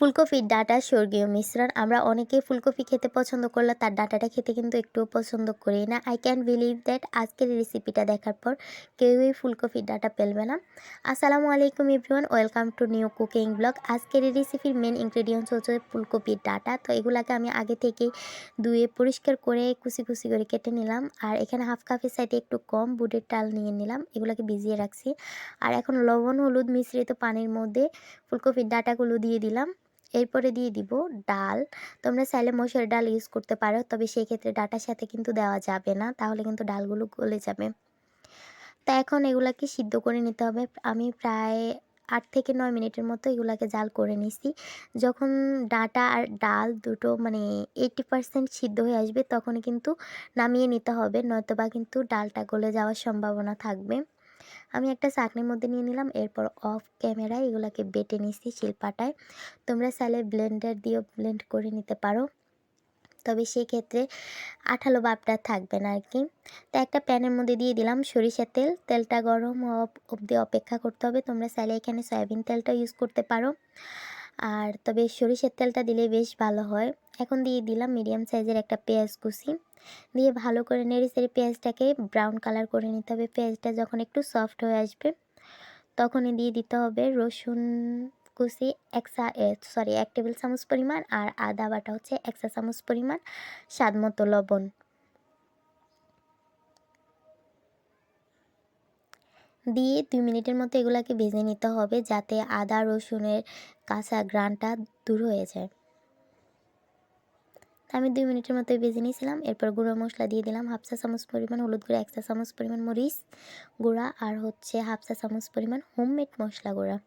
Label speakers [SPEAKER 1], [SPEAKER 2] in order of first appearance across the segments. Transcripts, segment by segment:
[SPEAKER 1] ফুলকপির ডাঁটা স্বর্গীয় মিশ্রণ। আমরা অনেকেই ফুলকপি খেতে পছন্দ করলে তার ডাঁটাটা খেতে কিন্তু একটুও পছন্দ করি না। আই ক্যান বিলিভ দ্যাট আজকের রেসিপিটা দেখার পর কেউই ফুলকপির ডাঁটা পেলবে না। আসসালামু আলাইকুম everyone, welcome to new cooking blog. আজকের এই রেসিপির মেন ইনগ্রেডিয়েন্টস হচ্ছে ফুলকপির ডাঁটা। তো এগুলাকে আমি আগে থেকেই ধুয়ে পরিষ্কার করে কুচি কুচি করে কেটে নিলাম। আর এখানে হাফ কাপের সাইডে একটু কম বুটের ডাল নিয়ে নিলাম, এগুলোকে ভিজিয়ে রাখছি। আর এখন লবণ হলুদ মিশ্রিত পানির মধ্যে ফুলকপির ডাঁটাগুলো দিয়ে দিলাম। এরপরে দিয়ে দিব ডাল। তোমরা চাইলে মসুর ডাল ইউজ করতে পারো, তবে সেই ক্ষেত্রে ডাঁটার সাথে কিন্তু দেওয়া যাবে না, তাহলে কিন্তু ডালগুলো গলে যাবে। তা এখন এগুলাকে সিদ্ধ করে নিতে হবে। আমি প্রায় 8 থেকে 9 মিনিটের মতো এগুলাকে জাল করে নিছি। যখন ডাঁটা আর ডাল দুটো 80% সিদ্ধ হয়ে আসবে তখনই কিন্তু নামিয়ে নিতে হবে, নয়তোবা কিন্তু ডালটা গলে যাওয়ার সম্ভাবনা থাকবে। আমি একটা চাটনির মধ্যে নিয়ে নিলাম, এরপর অফ ক্যামেরায় এগুলাকে বেটে নিচ্ছি শিলপাটায়। তোমরা চাইলে ব্লেন্ডার দিয়েও ব্লেন্ড করে নিতে পারো, তবে সেই ক্ষেত্রে আঠালো ভাবটা থাকবে না আর কি। তো একটা প্যানের মধ্যে দিয়ে দিলাম সরিষার তেল। তেলটা গরম অবধি অপেক্ষা করতে হবে। তোমরা চাইলে এখানে সয়াবিন তেলটা ইউজ করতে পারো, আর তবে সরিষার তেলটা দিলে বেশ ভালো হয়। এখন দিয়ে দিলাম মিডিয়াম সাইজের একটা পেঁয়াজ কুচি, দিয়ে ভালো করে নেড়েচেড়ে পেঁয়াজটাকে ব্রাউন কালার করে নিতে হবে। পেঁয়াজটা যখন একটু সফট হয়ে আসবে তখনই দিয়ে দিতে হবে রসুন কুচি 1 টেবিল চামচ পরিমাণ, আর আদা বাটা হচ্ছে 1 চা চামচ পরিমাণ, স্বাদ মতো লবণ দিয়ে 2 মিনিটের মতো এগুলাকে ভেজে নিতে হবে, যাতে আদা রসুনের কাঁচা ঘ্রাণটা দূর হয়ে যায়। আমি 2 মিনিটের মতো ভেজে নিয়েছিলাম। এরপর গুঁড়ো মশলা দিয়ে দিলাম, হাফ চা চামচ পরিমাণ হলুদ গুঁড়া, 1 চা চামচ পরিমাণ মরিচ গুঁড়া, আর হচ্ছে হাফ চা চামচ পরিমাণ হোমমেড মশলা গুঁড়া।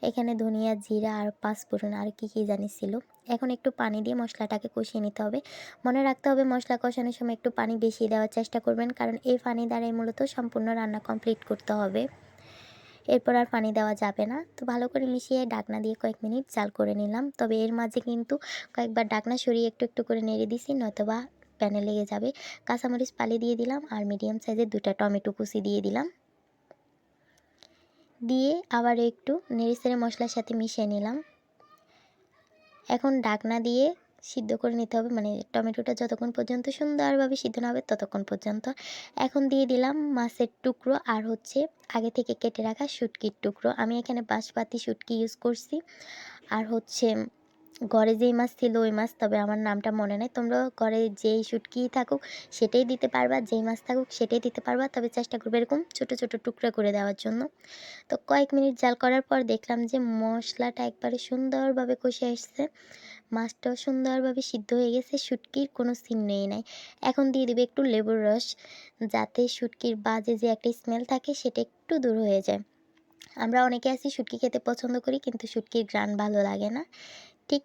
[SPEAKER 1] এখানে ধনিয়া জিরা আর পাঁচফোড়ন আর কি জানি ছিল। এখন একটু পানি দিয়ে মশলাটাকে কষিয়ে নিতে হবে। মনে রাখতে হবে মশলা কষানোর সময় একটু পানি বেশি দেওয়ার চেষ্টা করবেন, কারণ এই পানি দ্বারাই মূলত সম্পূর্ণ রান্না কমপ্লিট করতে হবে। এরপর আর পানি দেওয়া যাবে না। তো ভালো করে মিশিয়ে ঢাকনা দিয়ে কয়েক মিনিট জাল করে নিলাম। তবে এর মাঝে কিন্তু কয়েকবার ঢাকনা সরিয়ে একটু একটু করে নেড়ে দিছি, নয়তোবা প্যানে লেগে যাবে। কাঁচামরিচ ফালি দিয়ে দিলাম, আর মিডিয়াম সাইজের 2টা টমেটো কুচি দিয়ে দিলাম। দিয়ে আবার একটু নেড়েচেড়ে মশলার সাথে মিশিয়ে নিলাম। এখন ঢাকনা দিয়ে সিদ্ধ করে নিতে হবে, টমেটোটা যতক্ষণ পর্যন্ত সুন্দরভাবে সিদ্ধ না হবে ততক্ষণ পর্যন্ত। এখন দিয়ে দিলাম মাছের টুকরো, আর হচ্ছে আগে থেকে কেটে রাখা শুটকির টুকরো। আমি এখানে বাঁশপাতি শুটকি ইউজ করছি, আর হচ্ছে ঘরে যেই মাছ ছিল ওই মাছ, তবে আমার নামটা মনে নেই। তোমরা ঘরে যেই শুটকি থাকুক সেটাই দিতে পারবা, যেই মাছ থাকুক সেটাই দিতে পারবা, তবে চেষ্টা করবে এরকম ছোট ছোট টুকরা করে দেওয়ার জন্য। তো কয়েক মিনিট জাল করার পর দেখলাম যে মশলাটা একবারে সুন্দরভাবে কষে আসছে, মাছটাও সুন্দরভাবে সিদ্ধ হয়ে গেছে, শুটকির কোনো চিহ্নই নাই। এখন দিয়ে দিবে একটু লেবুর রস, যাতে শুটকির বাজে যে একটা স্মেল থাকে সেটা একটু দূর হয়ে যায়। আমরা অনেকে আছি শুটকি খেতে পছন্দ করি, কিন্তু শুটকির ঘ্রাণ ভালো লাগে না, ঠিক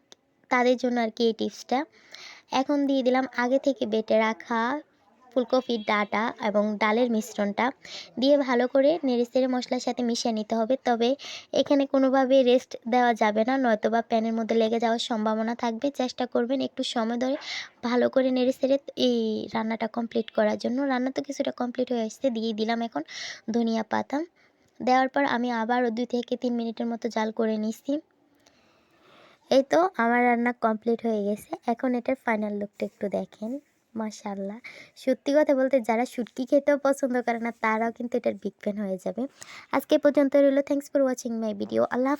[SPEAKER 1] তাদের জন্য আর কি এই টিপসটা। এখন দিয়ে দিলাম আগে থেকে বেটে রাখা ফুলকপির ডাঁটা এবং ডালের মিশ্রণটা, দিয়ে ভালো করে নেড়েচেড়ে মশলার সাথে মিশিয়ে নিতে হবে। তবে এখানে কোনোভাবে রেস্ট দেওয়া যাবে না, নয়তোবা প্যানের মধ্যে লেগে যাওয়ার সম্ভাবনা থাকবে। চেষ্টা করবেন একটু সময় ধরে ভালো করে নেড়েচেড়ে এই রান্নাটা কমপ্লিট করার জন্য। রান্না তো কিছুটা কমপ্লিট হয়ে আসছে, দিয়ে দিলাম এখন ধনিয়া পাতা। দেওয়ার পর আমি আবারও 2 থেকে 3 মিনিটের মতো জাল করে নিচ্ছি। এই তো আমার রান্না কমপ্লিট হয়ে গেছে। এখন এটার ফাইনাল লুকটা একটু দেখেন। মাশাআল্লাহ, সত্যি কথা বলতে যারা শুটকি খেতেও পছন্দ করে না তারাও কিন্তু এটার বিগ ফ্যান হয়ে যাবে। আজকে এ পর্যন্ত রইল। Thanks for watching my video. আল্লাহ হাফেজ।